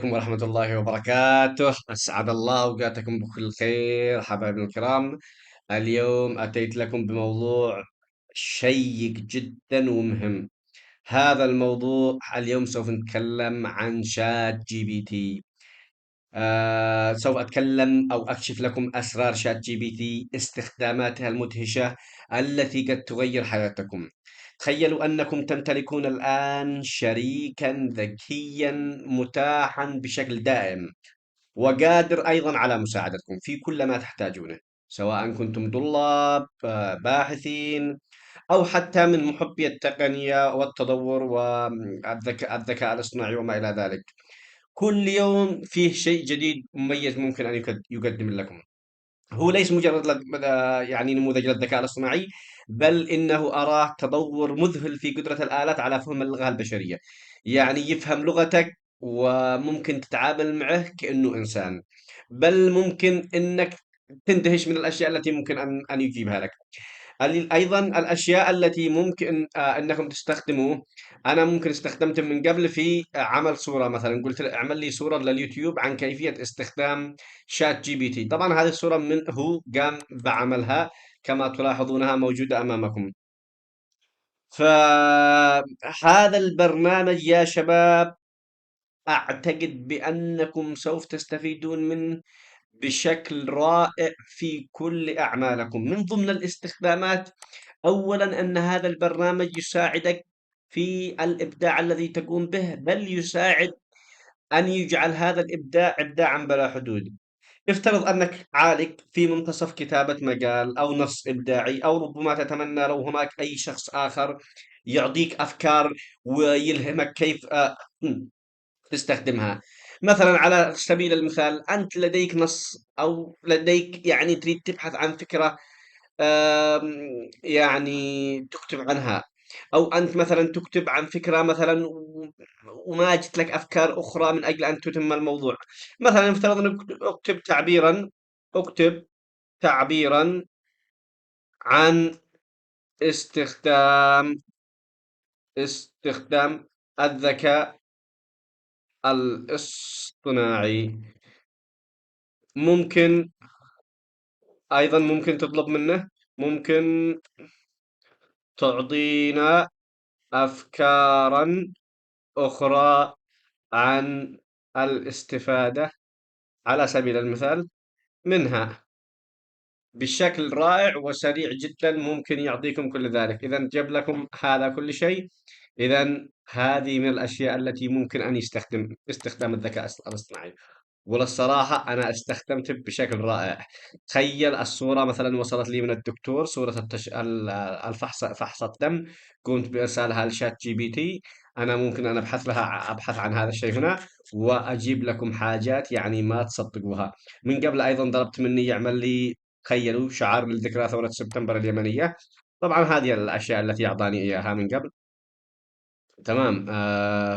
عليكم ورحمة الله وبركاته، أسعد الله أوقاتكم بكل خير حبايبنا الكرام. اليوم أتيت لكم بموضوع شيق جدا ومهم. هذا الموضوع اليوم سوف نتكلم عن شات جي بي تي. سوف أتكلم أو أكشف لكم أسرار شات جي بي تي، استخداماتها المدهشة التي قد تغير حياتكم. تخيلوا أنكم تمتلكون الآن شريكا ذكيا متاحا بشكل دائم، وقادر أيضا على مساعدتكم في كل ما تحتاجونه، سواء كنتم طلاب، باحثين، أو حتى من محبي التقنية والتطور والذكاء الاصطناعي وما إلى ذلك. كل يوم فيه شيء جديد مميز ممكن أن يقدم لكم. هو ليس مجرد يعني نموذج للذكاء الاصطناعي، بل إنه أراه تطور مذهل في قدرة الآلات على فهم اللغة البشرية. يعني يفهم لغتك وممكن تتعامل معه كأنه إنسان، بل ممكن إنك تندهش من الأشياء التي ممكن أن يجيبها لك. أيضا الأشياء التي ممكن أنكم تستخدموه. أنا ممكن استخدمته من قبل في عمل صورة، مثلا قلت له اعمل لي صورة لليوتيوب عن كيفية استخدام شات جي بي تي. طبعا هذه الصورة من هو قام بعملها، كما تلاحظونها موجودة أمامكم. فهذا البرنامج يا شباب أعتقد بأنكم سوف تستفيدون منه بشكل رائع في كل أعمالكم. من ضمن الاستخدامات، أولا أن هذا البرنامج يساعدك في الإبداع الذي تقوم به، بل يساعد أن يجعل هذا الإبداع إبداعا بلا حدود. افترض أنك عالق في منتصف كتابة مقال أو نص إبداعي، أو ربما تتمنى لو هناك أي شخص آخر يعطيك أفكار ويلهمك كيف تستخدمها. مثلا على سبيل المثال، أنت لديك نص أو لديك يعني تريد تبحث عن فكرة، يعني تكتب عنها، أو أنت مثلا تكتب عن فكرة مثلا وما جت لك أفكار أخرى من أجل أن تتم الموضوع. مثلا افترض أنك اكتب تعبيرا عن استخدام استخدام الذكاء الاصطناعي. ممكن أيضا ممكن تطلب منه، ممكن تعطينا أفكارا أخرى عن الاستفادة على سبيل المثال منها. بشكل رائع وسريع جدا ممكن يعطيكم كل ذلك. إذا جاب لكم هذا كل شيء. إذا هذه من الأشياء التي ممكن أن استخدام الذكاء الاصطناعي. وللصراحة أنا استخدمته بشكل رائع. تخيل الصورة مثلا وصلت لي من الدكتور، صورة فحص الدم، قمت بإرسالها لشات جي بي تي. أنا ممكن أن أبحث عن هذا الشيء هنا، وأجيب لكم حاجات يعني ما تصدقوها. من قبل أيضا طلبت مني يعمل لي، تخيلوا، شعار لذكرى ثورة سبتمبر اليمنية. طبعا هذه الأشياء التي أعطاني إياها من قبل. تمام.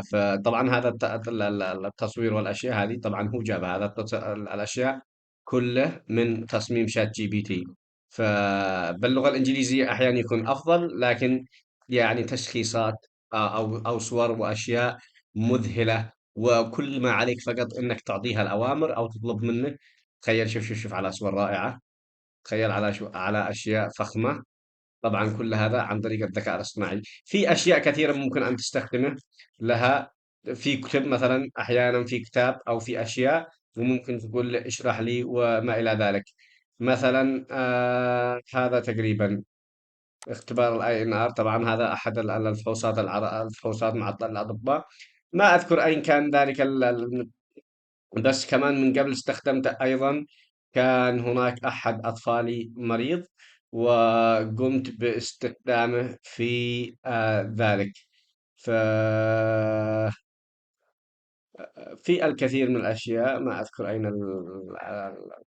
فطبعا هذا التصوير والاشياء هذه طبعا هو جاب هذا الاشياء كله من تصميم شات جي بي تي. فباللغه الانجليزيه احيانا يكون افضل، لكن يعني تشخيصات او صور واشياء مذهله، وكل ما عليك فقط انك تعطيها الاوامر او تطلب منه. تخيل، شوف على صور رائعه، تخيل على على اشياء فخمه. طبعا كل هذا عن طريق الذكاء الاصطناعي. في اشياء كثيره ممكن ان تستخدمه لها. في كتب مثلا، احيانا في كتاب او في اشياء، وممكن تقول له اشرح لي وما الى ذلك. مثلا هذا تقريبا اختبار الاي ان ار. طبعا هذا احد الفحوصات مع الاطباء. ما اذكر اين كان ذلك بس كمان من قبل استخدمته أيضا. كان هناك أحد أطفالي مريض، وقمت باستخدامه في ذلك. ففي الكثير من الأشياء، ما أذكر أين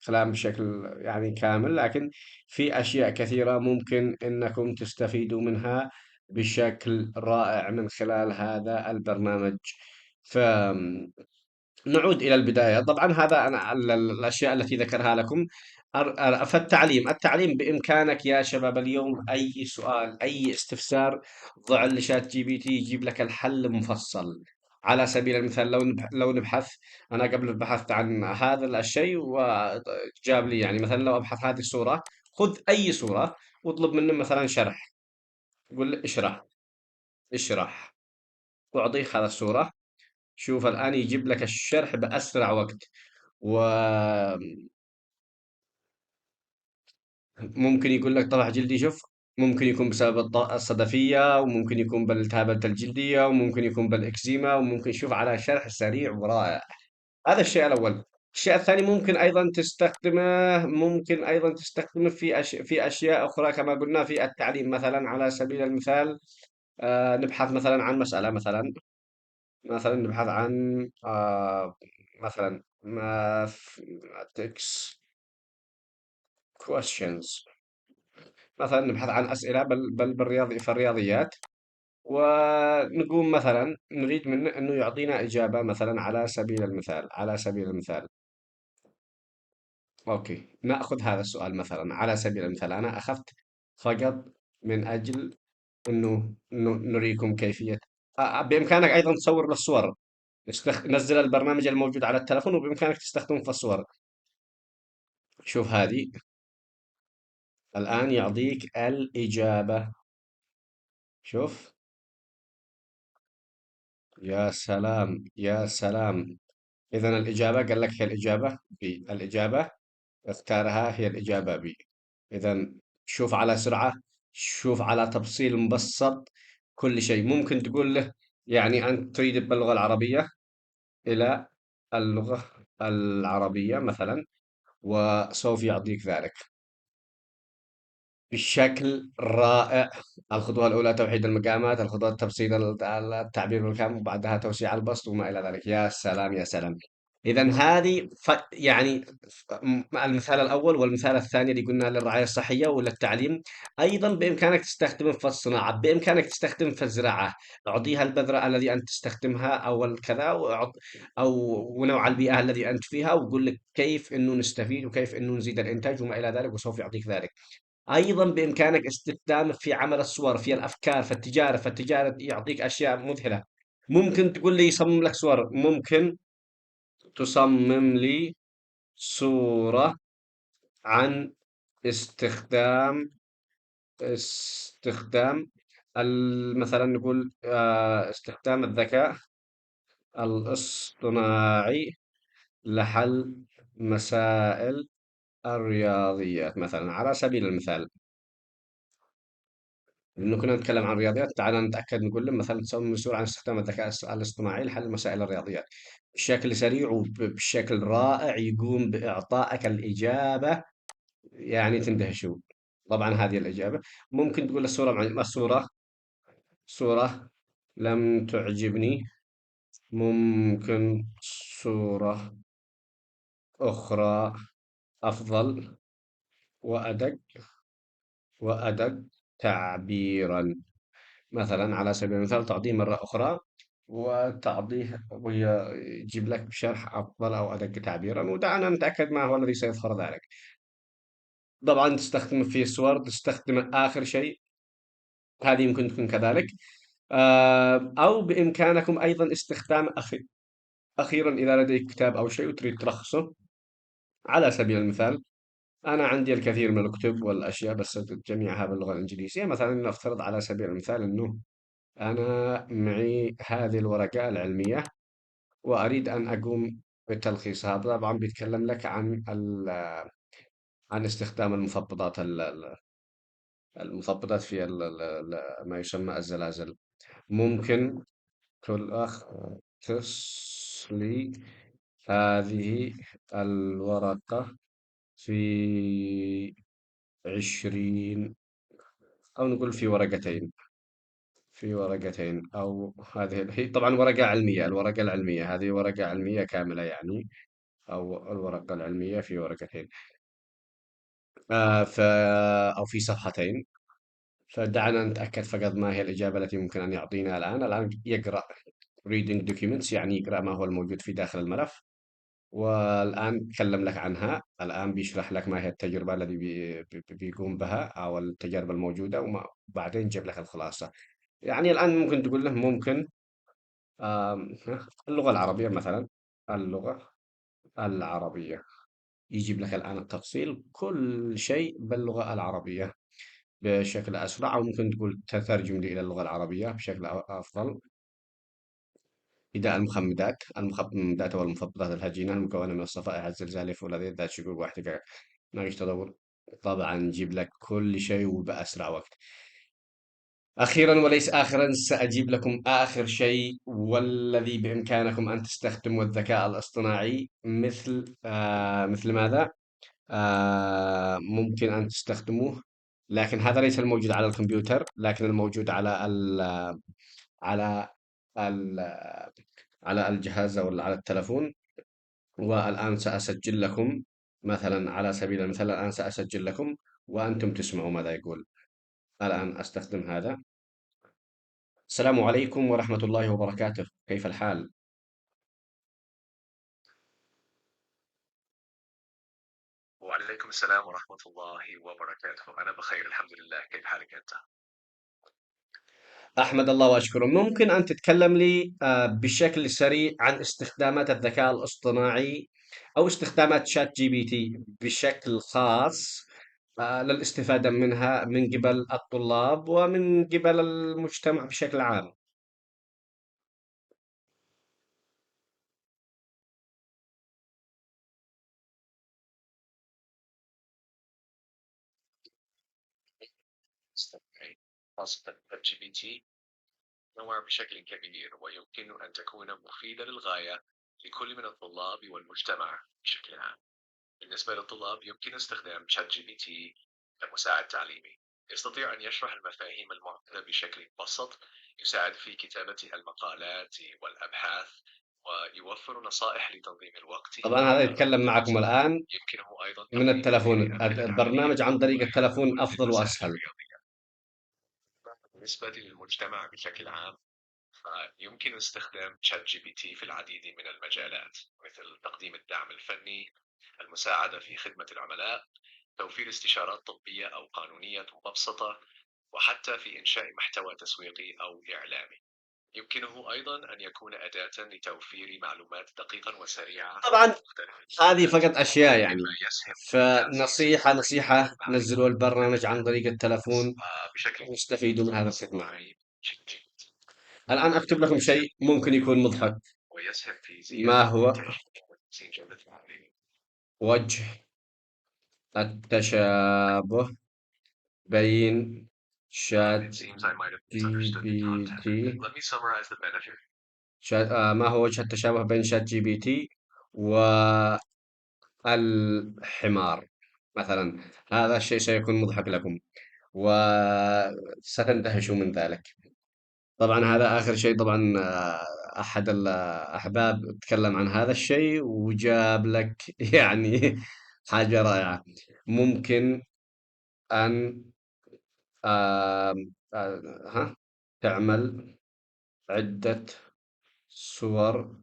الكلام بشكل يعني كامل، لكن في أشياء كثيرة ممكن أنكم تستفيدوا منها بشكل رائع من خلال هذا البرنامج. ف نعود إلى البداية. طبعا هذا أنا الأشياء التي ذكرها لكم. التعليم بإمكانك يا شباب اليوم، أي سؤال، أي استفسار، ضع لشات جي بي تي يجيب لك الحل مفصل. على سبيل المثال لو نبحث، أنا قبل بحثت عن هذا الشيء وجاب لي، يعني مثلا لو أبحث هذه الصورة، خذ أي صورة واطلب منه مثلا شرح، قل له اشرح وأعطيه هذا الصورة. شوف الآن يجيب لك الشرح بأسرع وقت. وممكن يقول لك طلع جلدي، شوف، ممكن يكون بسبب الصدفية، وممكن يكون بالالتهابات الجلدية، وممكن يكون بالإكزيما، وممكن شوف على شرح سريع ورائع. هذا الشيء الأول. الشيء الثاني ممكن أيضا تستخدمه في أشياء أخرى كما قلنا في التعليم، مثلا على سبيل المثال نبحث مثلا عن مسألة، مثلا نبحث عن مثلا mathematics questions، مثلا نبحث عن أسئلة بل في الرياضيات، ونقوم مثلا نريد منه أنه يعطينا إجابة، مثلا على سبيل المثال. أوكي، نأخذ هذا السؤال مثلا على سبيل المثال. أنا أخذت فقط من أجل أنه نريكم كيفية. بإمكانك أيضا تصور للصور، نزل البرنامج الموجود على التلفون وبإمكانك تستخدمه في الصور. شوف هذه، الآن يعطيك الإجابة. شوف، يا سلام يا سلام. إذا الإجابة قال لك هي الإجابة بي، الإجابة اختارها هي الإجابة بي. إذا شوف على سرعة، شوف على تفصيل مبسط، كل شيء ممكن تقول له. يعني أنت تريد باللغة العربية إلى اللغة العربية مثلا، وسوف يعطيك ذلك بشكل رائع. الخطوة الأولى توحيد المقامات، الخطوة تبسيط التعبير بالكامل، وبعدها توسيع البسط وما إلى ذلك. يا سلام يا سلام. إذا هذه يعني المثال الأول والمثال الثاني اللي قلنا للرعاية الصحية وللتعليم، أيضا بإمكانك تستخدمه في الصناعة، بإمكانك تستخدمه في الزراعة. أعطيها البذرة الذي أنت تستخدمها أو الكذا، أو ونوع البيئة الذي أنت فيها، وقول لك كيف إنه نستفيد وكيف إنه نزيد الإنتاج وما إلى ذلك، وسوف يعطيك ذلك. أيضا بإمكانك استخدامه في عمل الصور، في الأفكار، في التجارة. يعطيك أشياء مذهلة. ممكن تقول لي يصمم لك صور، ممكن تصمم لي صورة عن استخدام استخدام مثلا نقول استخدام الذكاء الاصطناعي لحل مسائل الرياضيات، مثلا على سبيل المثال. لأنه كنا نتكلم عن الرياضيات، تعال نتأكد نقول لهم مثلا تسوي مسؤول عن استخدام الذكاء الاصطناعي لحل مسائل الرياضيات بشكل سريع وبشكل رائع، يقوم بإعطائك الإجابة، يعني تندهشوا. طبعا هذه الإجابة. ممكن تقول الصورة لم تعجبني، ممكن صورة أخرى أفضل وأدق وأدق تعبيرا، مثلا على سبيل المثال تعطيه مرة أخرى وتعطيه ويجيب لك شرح أفضل أو أدق تعبيرا، ودعنا نتأكد ما هو الذي سيظهر ذلك. طبعا تستخدم فيه الصور، تستخدم آخر شيء، هذه يمكن تكون كذلك. أو بإمكانكم أيضا استخدام أخيرا إذا لديك كتاب أو شيء وتريد تلخصه. على سبيل المثال، أنا عندي الكثير من الكتب والأشياء بس جميعها باللغة الإنجليزية. مثلا نفترض على سبيل المثال أنه أنا معي هذه الورقة العلمية وأريد أن أقوم بتلخيصها. طبعا بيتكلم لك عن استخدام المثبطات في ما يسمى الزلازل. ممكن تلخص لي هذه الورقة في 20، أو نقول في ورقتين، أو هذه هي طبعا ورقة علمية، الورقة العلمية هذه ورقة علمية كاملة يعني، أو الورقة العلمية في ورقتين، آه ف أو في صفحتين. فدعنا نتأكد فقط ما هي الإجابة التي ممكن أن يعطينا الآن يقرأ reading documents، يعني يقرأ ما هو الموجود في داخل الملف. والآن تكلم لك عنها، الآن بيشرح لك ما هي التجربة التي بيقوم بها أو التجارب الموجودة، وبعدين جاب لك الخلاصة. يعني الآن ممكن تقول له، ممكن اللغة العربية مثلا، اللغة العربية، يجيب لك الآن التفصيل كل شيء باللغة العربية بشكل أسرع، أو ممكن تقول تترجم لي إلى اللغة العربية بشكل أفضل. إذا المخمدات والمثبطات الهجينة المكونة من الصفائح الزلزالية الفولاذية ذات شقوق واحتكاك ناقش تدور. طبعا نجيب لك كل شيء وبأسرع وقت. أخيرا وليس آخرا، سأجيب لكم آخر شيء، والذي بإمكانكم أن تستخدموا الذكاء الاصطناعي مثل ماذا؟ ممكن أن تستخدموه، لكن هذا ليس الموجود على الكمبيوتر، لكن الموجود على ال على الجهاز أو على التلفون. والآن سأسجل لكم، مثلا على سبيل المثال الآن سأسجل لكم وأنتم تسمعوا ماذا يقول. الآن أستخدم هذا. السلام عليكم ورحمة الله وبركاته، كيف الحال؟ وعليكم السلام ورحمة الله وبركاته. أنا بخير الحمد لله. كيف حالك أنت؟ أحمد الله وأشكره. ممكن أن تتكلم لي بشكل سريع عن استخدامات الذكاء الاصطناعي أو استخدامات شات جي بي تي بشكل خاص، للاستفادة منها من قبل الطلاب ومن قبل المجتمع بشكل عام. استمعي. خاصة الجي بي تي نوع بشكل كبير، ويمكن أن تكون مفيدة للغاية لكل من الطلاب والمجتمع بشكل عام. بالنسبة للطلاب يمكن استخدام شات جي بي تي كمساعد تعليمي. يستطيع أن يشرح المفاهيم المعقدة بشكل مبسط، يساعد في كتابة المقالات والأبحاث، ويوفر نصائح لتنظيم الوقت طبعا هذا يتكلم معكم والتواصل. الآن يمكنه أيضا من تقديم التلفون، أمثلة عملية البرنامج عن طريق وتوضيح التلفون الحلول أفضل للمسائل وأسهل. الرياضية. بالنسبة للمجتمع بشكل عام، فيمكن استخدام شات جي بي تي في العديد من المجالات، مثل تقديم الدعم الفني، المساعدة في خدمة العملاء، توفير استشارات طبية أو قانونية مبسطة، وحتى في إنشاء محتوى تسويقي أو إعلامي. يمكنه أيضا أن يكون أداة لتوفير معلومات دقيقة وسريعة عن طبعا مختلف هذه المجالات، فقط أشياء مما يعني. يسهم في تعزيز الوعي فنصيحة والمعرفة نزلوا البرنامج عن اللدى طريق التلفون الناس بشكل كبير. واستفيدوا من هذا الذكاء الخدمة. الاصطناعي جد الآن أكتب لكم يسهم شيء في ممكن يكون مضحك. ويسهم في ما زيادة هو الإنتاجية وتحسين جودة العملية. وجه التشابه بين شات It seems I might have جي misunderstood the بي content. تي Let me summarize the benefit. ما هو وجه التشابه بين شات جي بي تي والحمار مثلا؟ هذا الشيء سيكون مضحك لكم وستندهشوا من ذلك. طبعا هذا آخر شيء. طبعا أحد الأحباب تكلم عن هذا الشيء وجاب لك يعني حاجة رائعة. ممكن أن آم، ها تعمل عدة صور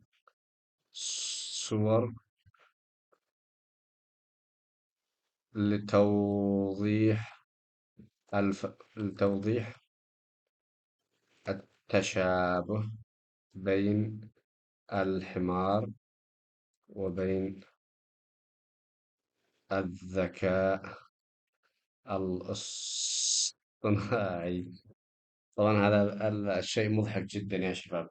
صور لتوضيح لتوضيح التشابه بين الحمار وبين الذكاء الاصطناعي. طبعا هذا الشيء مضحك جدا يا شباب،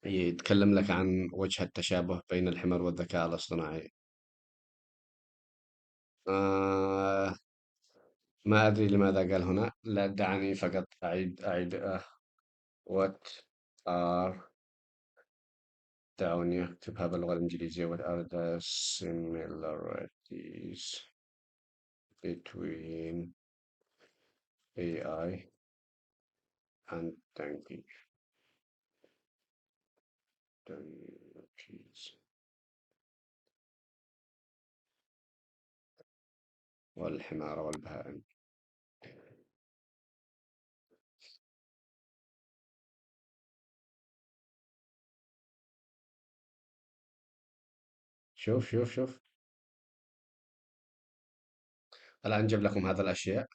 يتكلم لك عن وجه التشابه بين الحمار والذكاء الاصطناعي. آه ما أدري لماذا قال هنا. لا، دعني فقط أعيد what are دعوني أكتبها باللغة الإنجليزية. what are the similarities between AI and donkeys والحمار والبهائم. شوف الآن جاب لكم هذا الأشياء.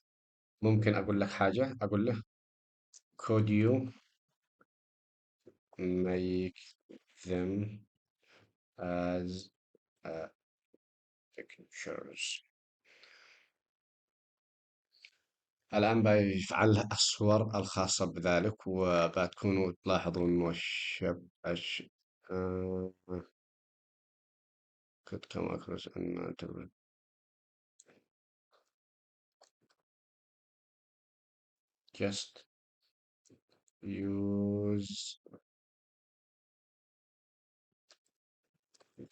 ممكن أقول لك حاجة، أقول له could you make them as pictures. الآن بيفعل الصور الخاصة بذلك، وبتكونوا تلاحظون آه، could come across أن just use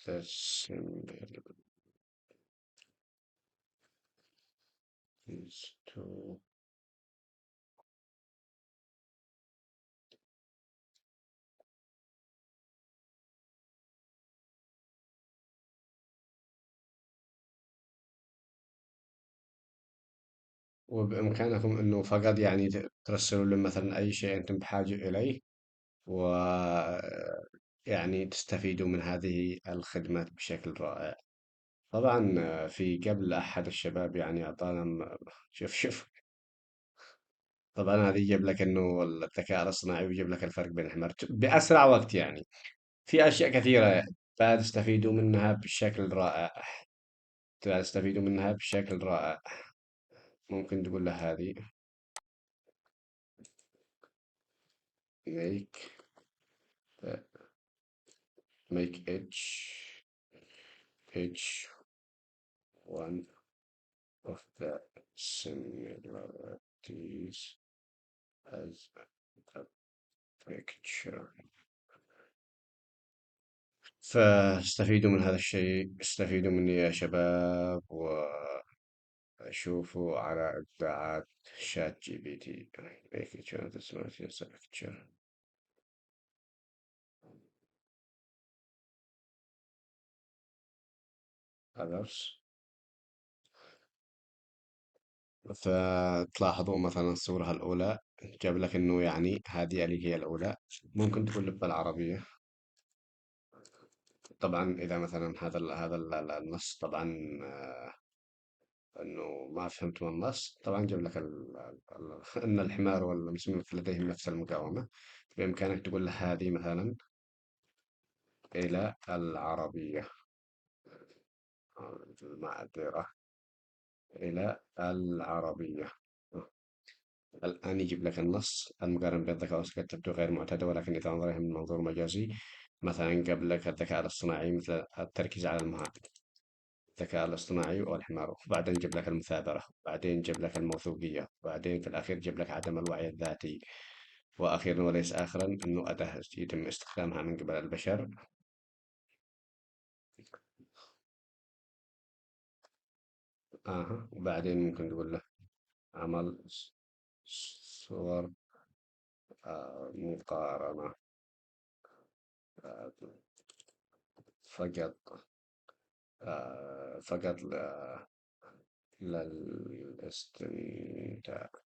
the symbol is to وبإمكانكم أنه فقط يعني ترسلوا لهم مثلا أي شيء أنتم بحاجة إليه، و يعني تستفيدوا من هذه الخدمات بشكل رائع. طبعا في قبل أحد الشباب يعني أعطانا شوف طبعا هذه يجيب لك انه الذكاء الاصطناعي ويجيب لك الفرق بين الحمار باسرع وقت يعني. في اشياء كثيره تستفيدوا منها بشكل رائع، تستفيدوا منها بشكل رائع. ممكن تقول له هذه make make each one of the similarities as a picture. فاستفيدوا من هذا الشيء، استفيدوا مني يا شباب، وشوفوا على إبداعات شات جي بي تي. Make it show the smart as a picture. others. فتلاحظوا مثلا الصورة الأولى جاب لك إنه يعني هذه اللي هي الأولى، ممكن تكون بالعربية. طبعا إذا مثلا النص طبعا انه ما فهمت من النص، طبعا جاب لك ان الحمار والمسلمين لديهم نفس المقاومة. بامكانك تقول له هذه مثلا الى العربية، المعذرة، الى العربية. الآن يجيب لك النص المقارن بين الذكاء الاصطناعي تبدو غير معتادة، ولكن إذا نظرها من منظور مجازي، مثلا قبل لك الذكاء الاصطناعي مثل التركيز على المهام، الذكاء الاصطناعي والحمار، وبعدين جاب لك المثابرة، بعدين جاب لك الموثوقية، بعدين في الأخير جاب لك عدم الوعي الذاتي، وأخيرا وليس آخرا أنه أداة يتم استخدامها من قبل البشر. وبعدين ممكن تقول له عمل صور مقارنة آه، فقط فقط للاستمتاع،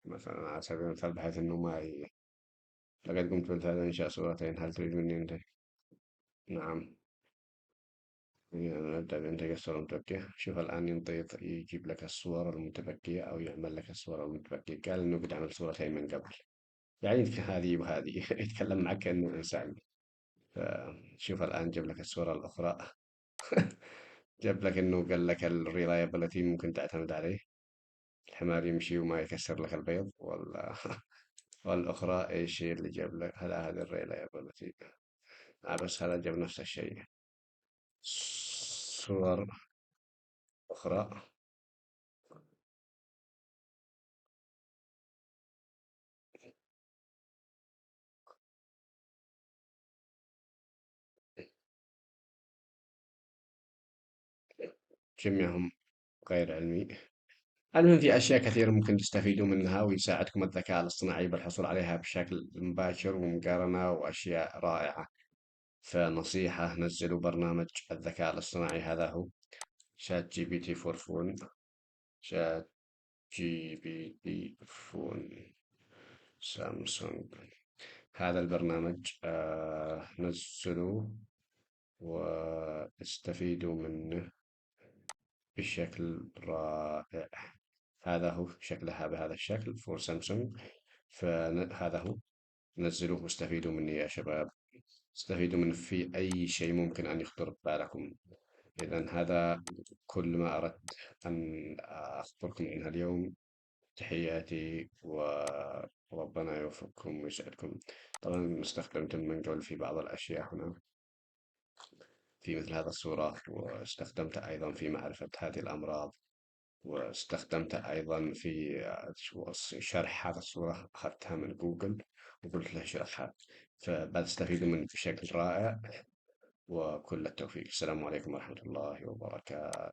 مثلا على سبيل المثال، بحيث أنه ما لقد قمت بالفعل إنشاء صورتين، هل تريد مني أنت؟ نعم. يعني نبدأ بإنتاج الصورة المتبقية. شوف الآن يجيب لك الصور المتبقية أو يعمل لك الصورة المتبقية. قال إنه قد عمل صورتين من قبل، يعني في هذه وهذه يتكلم معك كأنه إنسان. شوف الآن جاب لك الصورة الأخرى جاب لك إنه قال لك الريلايبلتي ممكن تعتمد عليه، الحمار يمشي وما يكسر لك البيض، ولا والأخرى إيش هي اللي جاب لك؟ هذا الريلايبلتي. بس هذا جاب نفس الشيء. صور أخرى. جميعهم غير علمي. المهم في أشياء كثيرة ممكن تستفيدوا منها، ويساعدكم الذكاء الاصطناعي بالحصول عليها بشكل مباشر ومقارنة وأشياء رائعة. فنصيحة: نزلوا برنامج الذكاء الاصطناعي، هذا هو شات جي بي تي فور فون. شات جي بي تي فون سامسونج. هذا البرنامج نزلوه واستفيدوا منه بشكل رائع. هذا هو شكلها بهذا الشكل فور سامسونج. فهذا هو، نزلوه واستفيدوا مني يا شباب. تستفيدوا منه في أي شيء ممكن أن يخطر ببالكم. إذا هذا كل ما أردت أن أخبركم عنه اليوم. تحياتي وربنا يوفقكم ويسعدكم. طبعا استخدمت المنقول في بعض الأشياء هنا في مثل هذا الصورة، واستخدمت أيضا في معرفة هذه الأمراض، واستخدمت أيضا في شرح هذه الصورة. أخذتها من جوجل وقلت له اشرحها، فبستفيد منه بشكل رائع. وكل التوفيق. السلام عليكم ورحمة الله وبركاته.